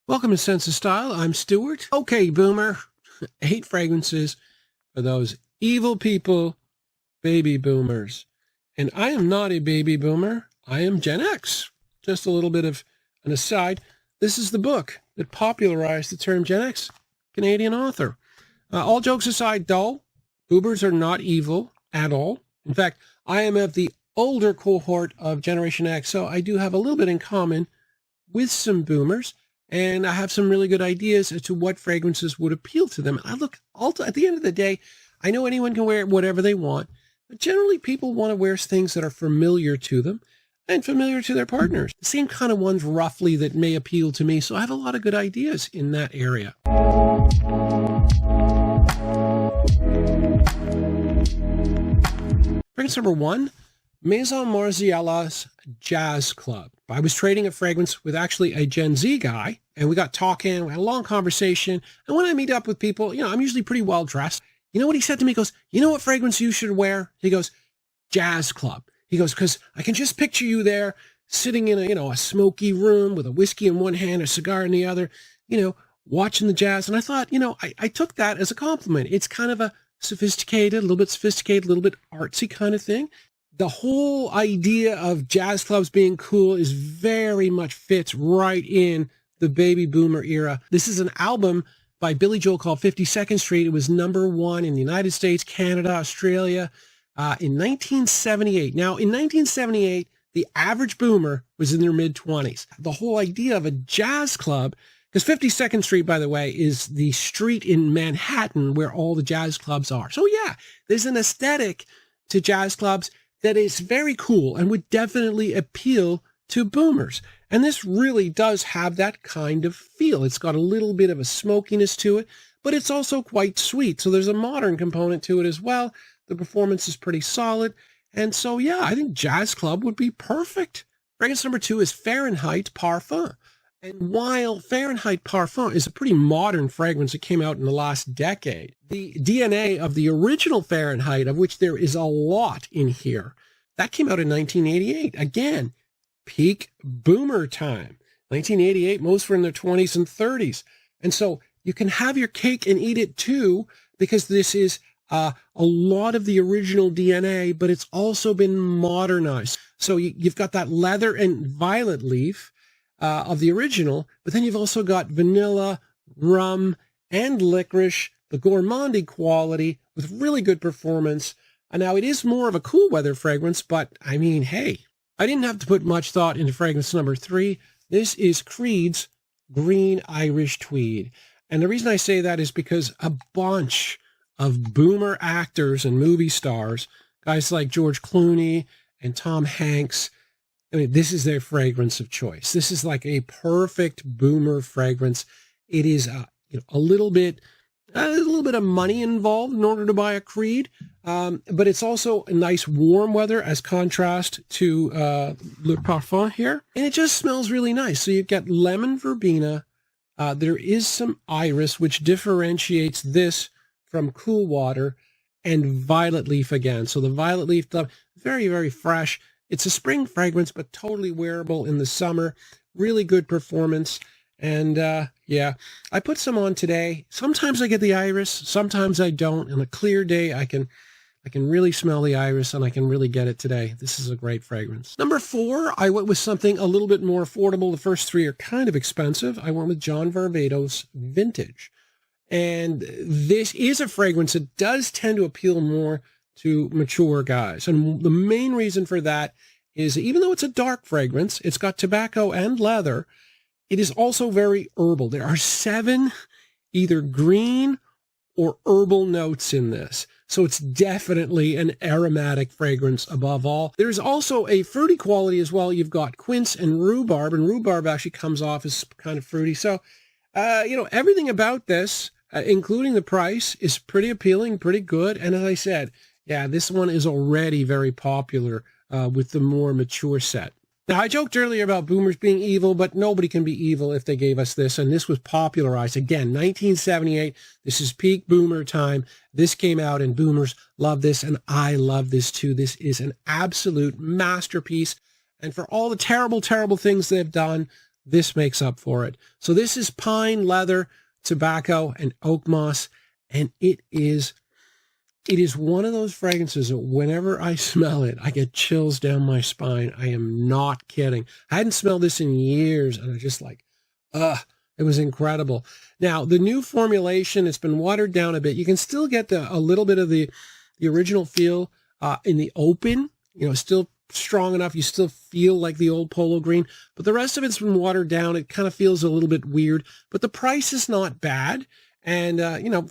Welcome to Sense of Style. I'm Stuart. Okay, Boomer. 8 fragrances for those evil people, baby boomers. And I am not a baby boomer. I am Gen X. Just a little bit of an aside. This is the book that popularized the term Gen X, Canadian author. All jokes aside, though, boomers are not evil at all. In fact, I am of the older cohort of Generation X, so I do have a little bit in common with some boomers. And I have some really good ideas as to what fragrances would appeal to them. At the end of the day, I know anyone can wear whatever they want, but generally people want to wear things that are familiar to them and familiar to their partners. The same kind of ones roughly that may appeal to me. So I have a lot of good ideas in that area. Fragrance number 1, Maison Margiela's Jazz Club. I was trading a fragrance with actually a Gen Z guy, and we got talking, we had a long conversation. And when I meet up with people, I'm usually pretty well dressed. You know what he said to me? He goes, you know what fragrance you should wear? He goes, Jazz Club. He goes, because I can just picture you there sitting in a smoky room with a whiskey in one hand, a cigar in the other, watching the jazz. And I thought, I took that as a compliment. It's kind of a sophisticated, a little bit artsy kind of thing. The whole idea of jazz clubs being cool is very much fits right in the baby boomer era. This is an album by Billy Joel called 52nd Street. It was #1 in the United States, Canada, Australia in 1978. Now, in 1978, the average boomer was in their mid-20s. The whole idea of a jazz club, because 52nd Street, by the way, is the street in Manhattan where all the jazz clubs are. So yeah, there's an aesthetic to jazz clubs that is very cool and would definitely appeal to boomers. And this really does have that kind of feel. It's got a little bit of a smokiness to it, but it's also quite sweet. So there's a modern component to it as well. The performance is pretty solid. And so, yeah, I think Jazz Club would be perfect. Fragrance number 2 is Farenheit Parfum. And while Farenheit Parfum is a pretty modern fragrance that came out in the last decade, the DNA of the original Farenheit, of which there is a lot in here, that came out in 1988. Again, peak boomer time. 1988, most were in their 20s and 30s. And so you can have your cake and eat it too, because this is a lot of the original DNA, but it's also been modernized. So you've got that leather and violet leaf of the original, but then you've also got vanilla, rum, and licorice, the gourmandy quality with really good performance. And now it is more of a cool weather fragrance, but I mean, hey, I didn't have to put much thought into fragrance number 3. This is Creed's Green Irish Tweed. And the reason I say that is because a bunch of boomer actors and movie stars, guys like George Clooney and Tom Hanks, I mean, this is their fragrance of choice. This is like a perfect boomer fragrance. It is a little bit of money involved in order to buy a Creed, but it's also a nice warm weather as contrast to Le Parfum here, and it just smells really nice. So you've got lemon verbena. There is some iris, which differentiates this from cool water, and violet leaf again. So the violet leaf, very, very fresh. It's a spring fragrance, but totally wearable in the summer. Really good performance. And yeah, I put some on today. Sometimes I get the iris, sometimes I don't. On a clear day, I can really smell the iris, and I can really get it today. This is a great fragrance. Number 4, I went with something a little bit more affordable. The first 3 are kind of expensive. I went with John Varvatos Vintage. And this is a fragrance that does tend to appeal more to mature guys. And the main reason for that is, even though it's a dark fragrance, it's got tobacco and leather, it is also very herbal. There are 7 either green or herbal notes in this. So it's definitely an aromatic fragrance above all. There's also a fruity quality as well. You've got quince and rhubarb actually comes off as kind of fruity. So, everything about this, including the price, is pretty appealing, pretty good. And as I said, yeah, this one is already very popular with the more mature set. Now, I joked earlier about boomers being evil, but nobody can be evil if they gave us this. And this was popularized, again, 1978. This is peak boomer time. This came out, and boomers love this, and I love this too. This is an absolute masterpiece. And for all the terrible, terrible things they've done, this makes up for it. So this is pine, leather, tobacco, and oak moss, and it is one of those fragrances that whenever I smell it, I get chills down my spine. I am not kidding. I hadn't smelled this in years, and I was just like, it was incredible. Now, the new formulation, it's been watered down a bit. You can still get a little bit of the original feel in the open, still strong enough. You still feel like the old Polo green, but the rest of it's been watered down. It kind of feels a little bit weird, but the price is not bad. And,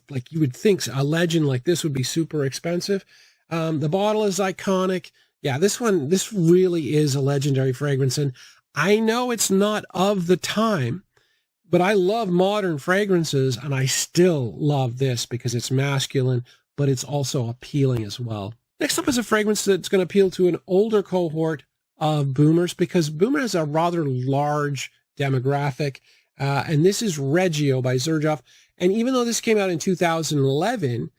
like you would think a legend like this would be super expensive. The bottle is iconic. Yeah, this really is a legendary fragrance. And I know it's not of the time, but I love modern fragrances, and I still love this because it's masculine, but it's also appealing as well. Next up is a fragrance that's going to appeal to an older cohort of boomers, because boomer has a rather large demographic. And this is Regio by Xerjoff. And even though this came out in 2011,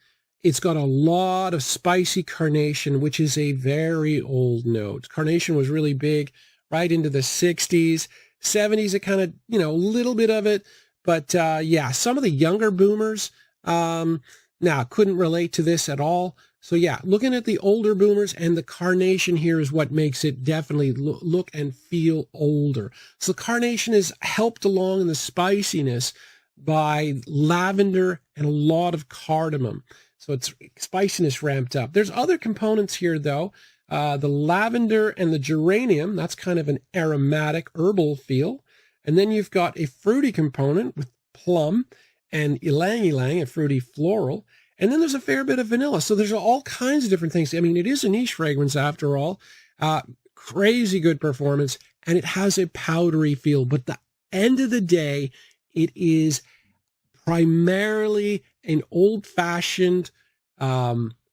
it's got a lot of spicy carnation, which is a very old note. Carnation was really big right into the 60s. 70s, it kind of, a little bit of it. But yeah, some of the younger boomers now couldn't relate to this at all. So yeah, looking at the older boomers, and the carnation here is what makes it definitely look and feel older. So carnation is helped along in the spiciness by lavender and a lot of cardamom. So it's spiciness ramped up. There's other components here though. The lavender and the geranium, that's kind of an aromatic herbal feel. And then you've got a fruity component with plum and ylang-ylang, a fruity floral. And then there's a fair bit of vanilla. So there's all kinds of different things. I mean, it is a niche fragrance after all. Crazy good performance. And it has a powdery feel. But the end of the day, it is primarily an old-fashioned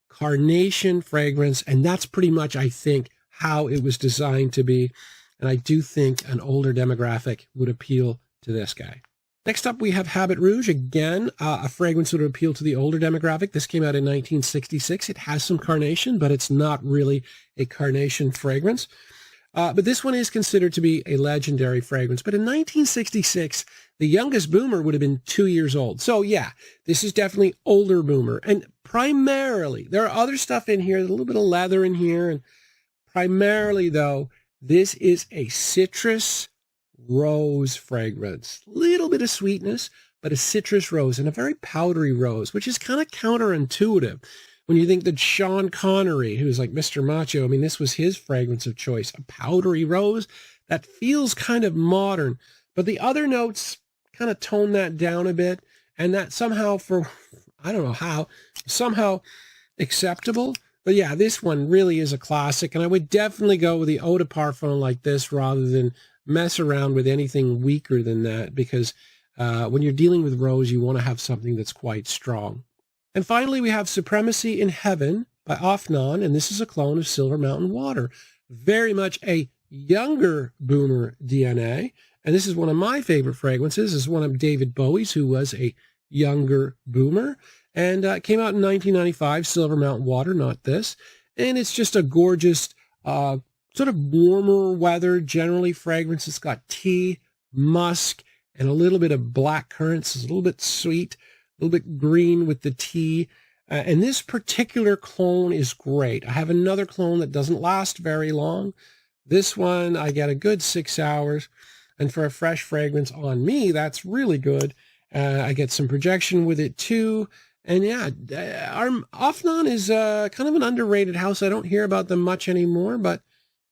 carnation fragrance, and that's pretty much, I think, how it was designed to be. And I do think an older demographic would appeal to this guy. Next up, we have Habit Rouge. Again, a fragrance that would appeal to the older demographic. This came out in 1966. It has some carnation, but it's not really a carnation fragrance. But this one is considered to be a legendary fragrance. But in 1966, the youngest boomer would have been 2 years old. So yeah, this is definitely older boomer. And primarily, there are other stuff in here, a little bit of leather in here. And primarily, though, this is a citrus rose fragrance. Little bit of sweetness, but a citrus rose and a very powdery rose, which is kind of counterintuitive. When you think that Sean Connery, who's like Mr. Macho, I mean, this was his fragrance of choice, a powdery rose that feels kind of modern, but the other notes kind of tone that down a bit, and that somehow, for, I don't know how, somehow acceptable. But yeah, this one really is a classic, and I would definitely go with the eau de parfum like this rather than mess around with anything weaker than that, because when you're dealing with rose, you want to have something that's quite strong. And finally, we have Supremacy in Heaven by Afnan, and this is a clone of Silver Mountain Water. Very much a younger boomer DNA, and this is one of my favorite fragrances. This is one of David Bowie's, who was a younger boomer, and it came out in 1995, Silver Mountain Water, not this. And it's just a gorgeous, sort of warmer weather, generally fragrance. It's got tea, musk, and a little bit of black currants. It's a little bit sweet, a little bit green with the tea. And this particular clone is great. I have another clone that doesn't last very long. This one, I get a good 6 hours. And for a fresh fragrance on me, that's really good. I get some projection with it too. And yeah, Afnan is kind of an underrated house. I don't hear about them much anymore, but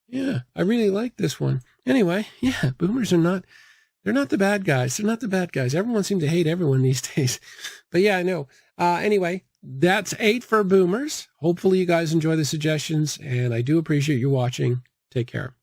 yeah, I really like this one. Anyway, yeah, boomers are not, they're not the bad guys. They're not the bad guys. Everyone seems to hate everyone these days. But yeah, I know. Anyway, that's 8 for boomers. Hopefully you guys enjoy the suggestions, and I do appreciate you watching. Take care.